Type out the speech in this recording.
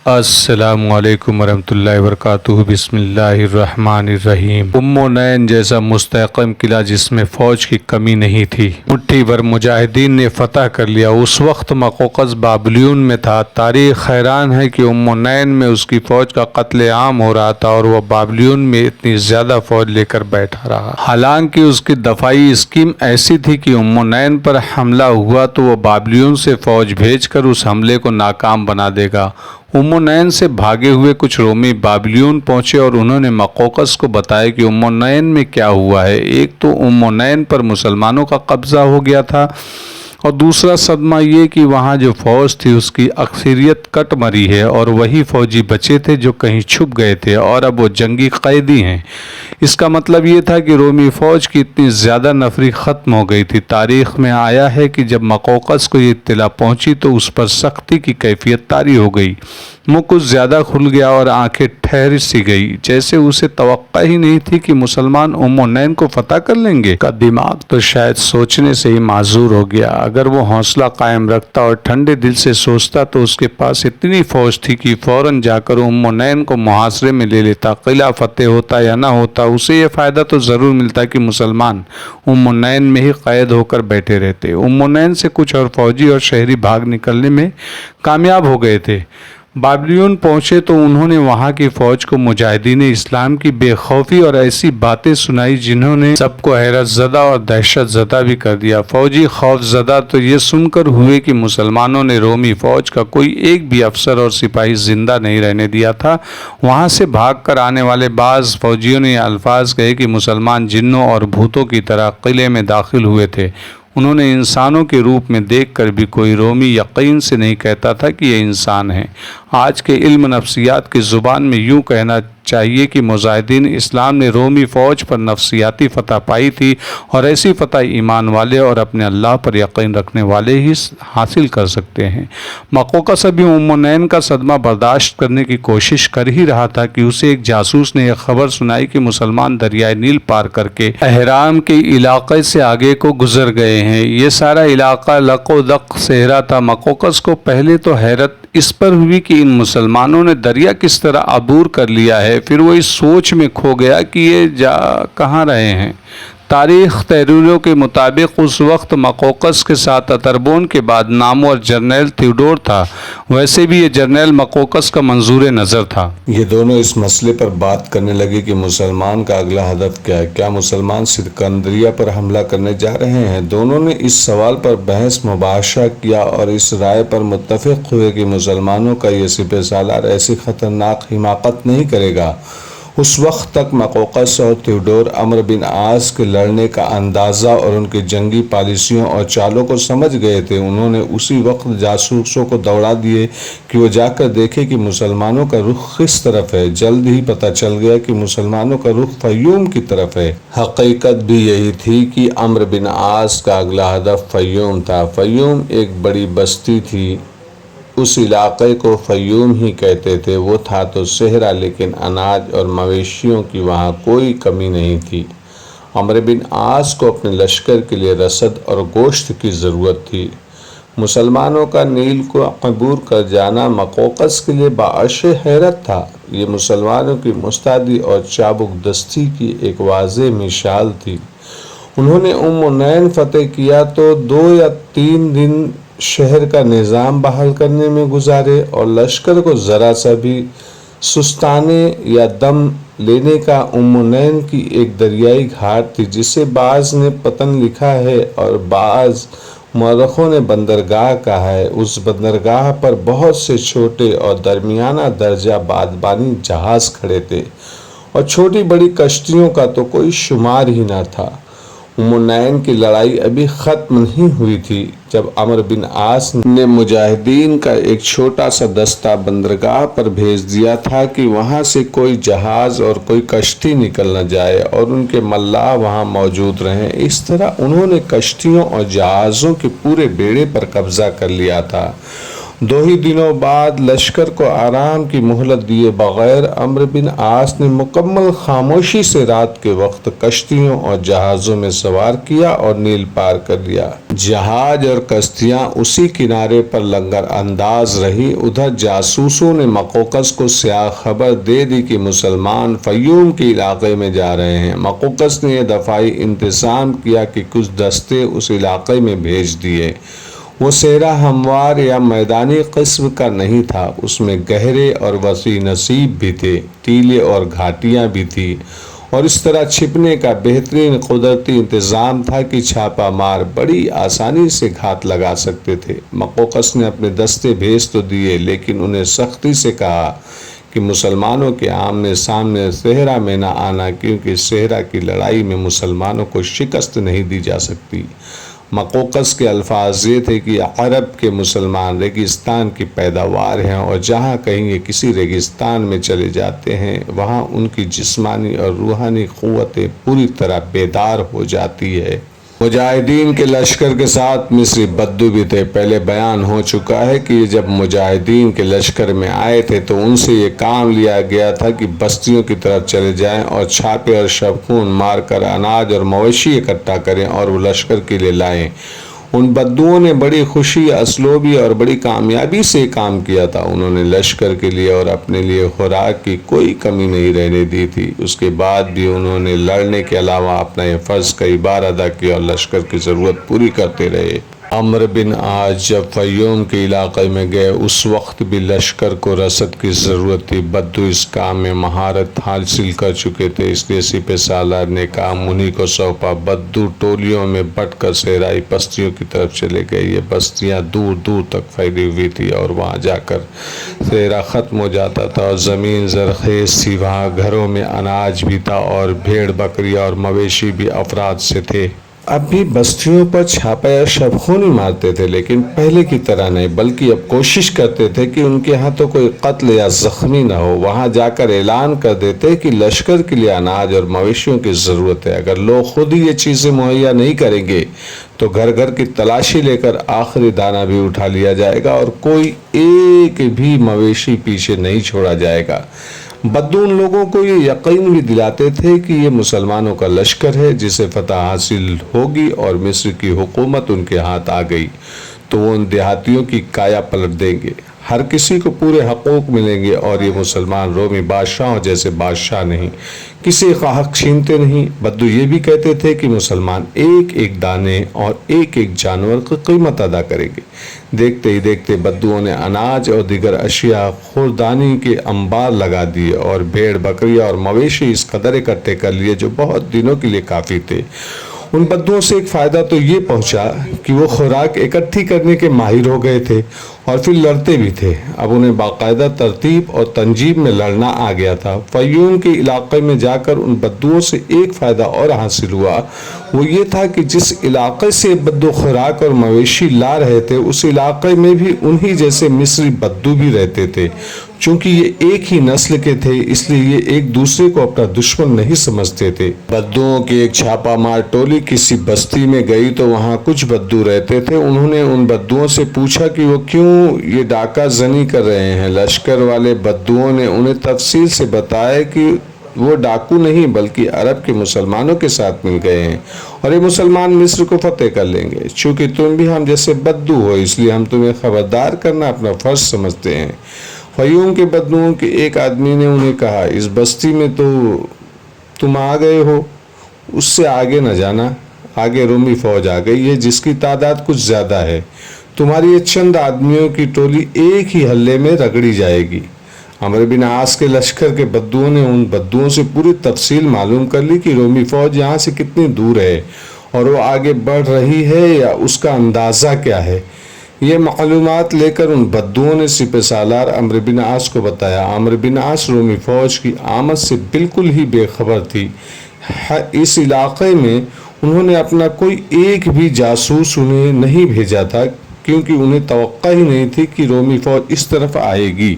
السلام علیکم ورحمۃ اللہ وبرکاتہ۔ بسم اللہ الرحمن الرحیم۔ نین جیسا مستحکم قلعہ جس میں فوج کی کمی نہیں تھی، مٹھی بھر مجاہدین نے فتح کر لیا۔ اس وقت مقوقس بابلیون میں تھا۔ تاریخ حیران ہے کہ نین میں اس کی فوج کا قتل عام ہو رہا تھا اور وہ بابلیون میں اتنی زیادہ فوج لے کر بیٹھا رہا۔ حالانکہ اس کی دفاعی اسکیم ایسی تھی کہ نین پر حملہ ہوا تو وہ بابلیون سے فوج بھیج کر اس حملے کو ناکام بنا دے گا۔ نین سے بھاگے ہوئے کچھ رومی بابلیون پہنچے اور انہوں نے مقوقس کو بتایا کہ نین میں کیا ہوا ہے۔ ایک تو نین پر مسلمانوں کا قبضہ ہو گیا تھا اور دوسرا صدمہ یہ کہ وہاں جو فوج تھی اس کی اکثریت کٹ مری ہے اور وہی فوجی بچے تھے جو کہیں چھپ گئے تھے اور اب وہ جنگی قیدی ہیں۔ اس کا مطلب یہ تھا کہ رومی فوج کی اتنی زیادہ نفری ختم ہو گئی تھی۔ تاریخ میں آیا ہے کہ جب مقوقس کو یہ اطلاع پہنچی تو اس پر سختی کی کیفیت طاری ہو گئی۔ منہ کچھ زیادہ کھل گیا اور آنکھیں ٹھہر سی گئی، جیسے اسے توقع ہی نہیں تھی کہ مسلمان نین کو فتح کر لیں گے۔ کا دماغ تو شاید سوچنے سے ہی معذور ہو گیا۔ اگر وہ حوصلہ قائم رکھتا اور ٹھنڈے دل سے سوچتا تو اس کے پاس اتنی فوج تھی کہ فوراً جا کر نین کو محاصرے میں لے لیتا۔ قلعہ فتح ہوتا یا نہ ہوتا، اسے یہ فائدہ تو ضرور ملتا کہ مسلمان نین میں ہی قید ہو کر بیٹھے رہتے۔ نین سے کچھ اور فوجی اور شہری بھاگ نکلنے میں کامیاب ہو گئے تھے۔ بابلیون پہنچے تو انہوں نے وہاں کی فوج کو مجاہدین اسلام کی بے خوفی اور ایسی باتیں سنائی جنہوں نے سب کو حیرت زدہ اور دہشت زدہ بھی کر دیا۔ فوجی خوف زدہ تو یہ سن کر ہوئے کہ مسلمانوں نے رومی فوج کا کوئی ایک بھی افسر اور سپاہی زندہ نہیں رہنے دیا تھا۔ وہاں سے بھاگ کر آنے والے بعض فوجیوں نے یہ الفاظ کہے کہ مسلمان جنوں اور بھوتوں کی طرح قلعے میں داخل ہوئے تھے۔ انہوں نے انسانوں کے روپ میں دیکھ کر بھی کوئی رومی یقین سے نہیں کہتا تھا کہ یہ انسان ہیں۔ آج کے علم نفسیات کی زبان میں یوں کہنا چاہیے کہ مجاہدین اسلام نے رومی فوج پر نفسیاتی فتح پائی تھی اور ایسی فتح ایمان والے اور اپنے اللہ پر یقین رکھنے والے ہی حاصل کر سکتے ہیں۔ مقوقس ابھی نین کا صدمہ برداشت کرنے کی کوشش کر ہی رہا تھا کہ اسے ایک جاسوس نے یہ خبر سنائی کہ مسلمان دریائے نیل پار کر کے احرام کے علاقے سے آگے کو گزر گئے ہیں۔ یہ سارا علاقہ لق و دق صحرا تھا۔ مقوقس کو پہلے تو حیرت اس پر ہوئی کہ ان مسلمانوں نے دریا کس طرح عبور کر لیا ہے، پھر وہ اس سوچ میں کھو گیا کہ یہ جا کہاں رہے ہیں۔ تاریخ تحریروں کے مطابق اس وقت مقوقس کے ساتھ اتربون کے بعد نامور جرنیل تھیوڈور تھا۔ ویسے بھی یہ جرنیل مقوقس کا منظور نظر تھا۔ یہ دونوں اس مسئلے پر بات کرنے لگے کہ مسلمان کا اگلا ہدف کیا ہے۔ کیا مسلمان اسکندریہ پر حملہ کرنے جا رہے ہیں؟ دونوں نے اس سوال پر بحث مباحثہ کیا اور اس رائے پر متفق ہوئے کہ مسلمانوں کا یہ سپہ سالار ایسی خطرناک حماقت نہیں کرے گا۔ اس وقت تک مقوقس اور تھیوڈور عمرو بن عاص کے لڑنے کا اندازہ اور ان کی جنگی پالیسیوں اور چالوں کو سمجھ گئے تھے۔ انہوں نے اسی وقت جاسوسوں کو دوڑا دیے کہ وہ جا کر دیکھے کہ مسلمانوں کا رخ کس طرف ہے۔ جلد ہی پتہ چل گیا کہ مسلمانوں کا رخ فیوم کی طرف ہے۔ حقیقت بھی یہی تھی کہ عمرو بن عاص کا اگلا ہدف فیوم تھا۔ فیوم ایک بڑی بستی تھی، اس علاقے کو فیوم ہی کہتے تھے۔ وہ تھا تو صحرا، لیکن اناج اور مویشیوں کی وہاں کوئی کمی نہیں تھی۔ عمرو بن عاص کو اپنے لشکر کے لیے رسد اور گوشت کی ضرورت تھی۔ مسلمانوں کا نیل کو عبور کر جانا مقوقس کے لیے باعث حیرت تھا۔ یہ مسلمانوں کی مستعدی اور چابک دستی کی ایک واضح مثال تھی۔ انہوں نے نین فتح کیا تو 2 یا 3 دن شہر کا نظام بحال کرنے میں گزارے اور لشکر کو ذرا سا بھی سستانے یا دم لینے کا نین کی ایک دریائی گھاٹ تھی جسے بعض نے پتن لکھا ہے اور بعض مورخوں نے بندرگاہ کہا ہے۔ اس بندرگاہ پر بہت سے چھوٹے اور درمیانہ درجہ بادبانی جہاز کھڑے تھے اور چھوٹی بڑی کشتیوں کا تو کوئی شمار ہی نہ تھا۔ نین کی لڑائی ابھی ختم نہیں ہوئی تھی جب عمرو بن عاص نے مجاہدین کا ایک چھوٹا سا دستہ بندرگاہ پر بھیج دیا تھا کہ وہاں سے کوئی جہاز اور کوئی کشتی نکل نہ جائے اور ان کے ملاح وہاں موجود رہیں۔ اس طرح انہوں نے کشتیوں اور جہازوں کے پورے بیڑے پر قبضہ کر لیا تھا دو ہی دنوں بعد لشکر کو آرام کی مہلت دیے بغیر عمرو بن عاص نے مکمل خاموشی سے رات کے وقت کشتیوں اور جہازوں میں سوار کیا اور نیل پار کر لیا۔ جہاز اور کشتیاں اسی کنارے پر لنگر انداز رہی۔ ادھر جاسوسوں نے مقوقس کو سیاہ خبر دے دی کہ مسلمان فیوم کے علاقے میں جا رہے ہیں۔ مقوقس نے یہ دفاعی انتظام کیا کہ کچھ دستے اس علاقے میں بھیج دیے۔ وہ صحرا ہموار یا میدانی قسم کا نہیں تھا، اس میں گہرے اور وسیع نصیب بھی تھے، ٹیلے اور گھاٹیاں بھی تھی، اور اس طرح چھپنے کا بہترین قدرتی انتظام تھا کہ چھاپا مار بڑی آسانی سے گھات لگا سکتے تھے۔ مقوقس نے اپنے دستے بھیج تو دیے، لیکن انہیں سختی سے کہا کہ مسلمانوں کے آمنے سامنے صحرا میں نہ آنا، کیونکہ صحرا کی لڑائی میں مسلمانوں کو شکست نہیں دی جا سکتی۔ مقوقس کے الفاظ یہ تھے کہ عرب کے مسلمان ریگستان کی پیداوار ہیں، اور جہاں کہیں یہ کسی ریگستان میں چلے جاتے ہیں وہاں ان کی جسمانی اور روحانی قوتیں پوری طرح بیدار ہو جاتی ہے۔ مجاہدین کے لشکر کے ساتھ مصری بدو بھی تھے۔ پہلے بیان ہو چکا ہے کہ جب مجاہدین کے لشکر میں آئے تھے تو ان سے یہ کام لیا گیا تھا کہ بستیوں کی طرف چلے جائیں اور چھاپے اور شبخون مار کر اناج اور مویشی اکٹھا کریں اور وہ لشکر کے لیے لائیں۔ ان بدوؤں نے بڑی خوشی، اسلوبی اور بڑی کامیابی سے کام کیا تھا۔ انہوں نے لشکر کے لیے اور اپنے لیے خوراک کی کوئی کمی نہیں رہنے دی تھی۔ اس کے بعد بھی انہوں نے لڑنے کے علاوہ اپنا یہ فرض کئی بار ادا کیا اور لشکر کی ضرورت پوری کرتے رہے۔ عمرو بن عاص جب فیوم کے علاقے میں گئے اس وقت بھی لشکر کو رسد کی ضرورت تھی۔ بدو اس کام میں مہارت حاصل کر چکے تھے، اس لیے سپہ سالار نے کام انہی کو سونپا۔ بدو ٹولیوں میں بٹ کر صحرائی بستیوں کی طرف چلے گئے۔ یہ بستیاں دور دور تک پھیلی ہوئی تھی اور وہاں جا کر صحرا ختم ہو جاتا تھا اور زمین زرخیز تھی۔ وہاں گھروں میں اناج بھی تھا اور بھیڑ بکریاں اور مویشی بھی افراد سے تھے۔ اب بھی بستیوں پر چھاپا یا شبخون ہی مارتے تھے، لیکن پہلے کی طرح نہیں، بلکہ اب کوشش کرتے تھے کہ ان کے ہاتھوں کوئی قتل یا زخمی نہ ہو۔ وہاں جا کر اعلان کر دیتے کہ لشکر کے لیے اناج اور مویشیوں کی ضرورت ہے، اگر لوگ خود ہی یہ چیزیں مہیا نہیں کریں گے تو گھر گھر کی تلاشی لے کر آخری دانہ بھی اٹھا لیا جائے گا اور کوئی ایک بھی مویشی پیچھے نہیں چھوڑا جائے گا۔ بدو ان لوگوں کو یہ یقین بھی دلاتے تھے کہ یہ مسلمانوں کا لشکر ہے جسے فتح حاصل ہوگی اور مصر کی حکومت ان کے ہاتھ آ گئی تو وہ ان دیہاتیوں کی کایا پلٹ دیں گے، ہر کسی کو پورے حقوق ملیں گے اور یہ مسلمان رومی بادشاہوں جیسے بادشاہ نہیں، کسی کا حق چھینتے نہیں۔ بدو یہ بھی کہتے تھے کہ مسلمان ایک ایک دانے اور ایک ایک جانور کی قیمت ادا کریں گے۔ دیکھتے ہی دیکھتے بدوؤں نے اناج اور دیگر اشیاء خوردانی کے انبار لگا دیے اور بھیڑ بکریاں اور مویشی اس قدر اکٹھے کر لیے جو بہت دنوں کے لیے کافی تھے۔ ان بدوؤں سے ایک فائدہ تو یہ پہنچا کہ وہ خوراک اکٹھی کرنے کے ماہر ہو گئے تھے اور پھر لڑتے بھی تھے۔ اب انہیں باقاعدہ ترتیب اور تنظیم میں لڑنا آ گیا تھا۔ فیوم کے علاقے میں جا کر ان بدوؤں سے ایک فائدہ اور حاصل ہوا، وہ یہ تھا کہ جس علاقے سے بدو خوراک اور مویشی لا رہے تھے اس علاقے میں بھی انہی جیسے مصری بدو بھی رہتے تھے۔ چونکہ یہ ایک ہی نسل کے تھے اس لیے یہ ایک دوسرے کو اپنا دشمن نہیں سمجھتے تھے۔ بدوؤں کی ایک چھاپا مار ٹولی کسی بستی میں گئی تو وہاں کچھ بدو رہتے تھے۔ انہوں نے ان بدوؤں سے پوچھا کہ وہ کیوں یہ ڈاکہ زنی کر رہے ہیں۔ لشکر والے بدوؤں نے انہیں تفصیل سے بتایا کہ وہ ڈاکو نہیں بلکہ عرب کے مسلمانوں کے ساتھ مل گئے ہیں اور یہ مسلمان مصر کو فتح کر لیں گے۔ چونکہ تم بھی ہم جیسے بدو ہو اس لیے ہم تمہیں خبردار کرنا اپنا فرض سمجھتے ہیں۔ فیوم کے بدوؤں کے ایک آدمی نے انہیں کہا، اس بستی میں تو تم آ گئے ہو، اس سے آگے نہ جانا، آگے رومی فوج آ گئی ہے جس کی تعداد کچھ زیادہ ہے، تمہاری یہ چند آدمیوں کی ٹولی ایک ہی حلے میں رگڑی جائے گی۔ عمرو بن عاص کے لشکر کے بدوؤں نے ان بدوؤں سے پوری تفصیل معلوم کر لی کہ رومی فوج یہاں سے کتنی دور ہے اور وہ آگے بڑھ رہی ہے یا اس کا اندازہ کیا ہے۔ یہ معلومات لے کر ان بدوؤں نے سپہ سالار عمرو بن عاص کو بتایا۔ عمرو بن عاص رومی فوج کی آمد سے بالکل ہی بے خبر تھی۔ اس علاقے میں انہوں نے اپنا کوئی ایک بھی جاسوس انہیں نہیں بھیجا تھا کیونکہ انہیں توقع ہی نہیں تھی کہ رومی فوج اس طرف آئے گی۔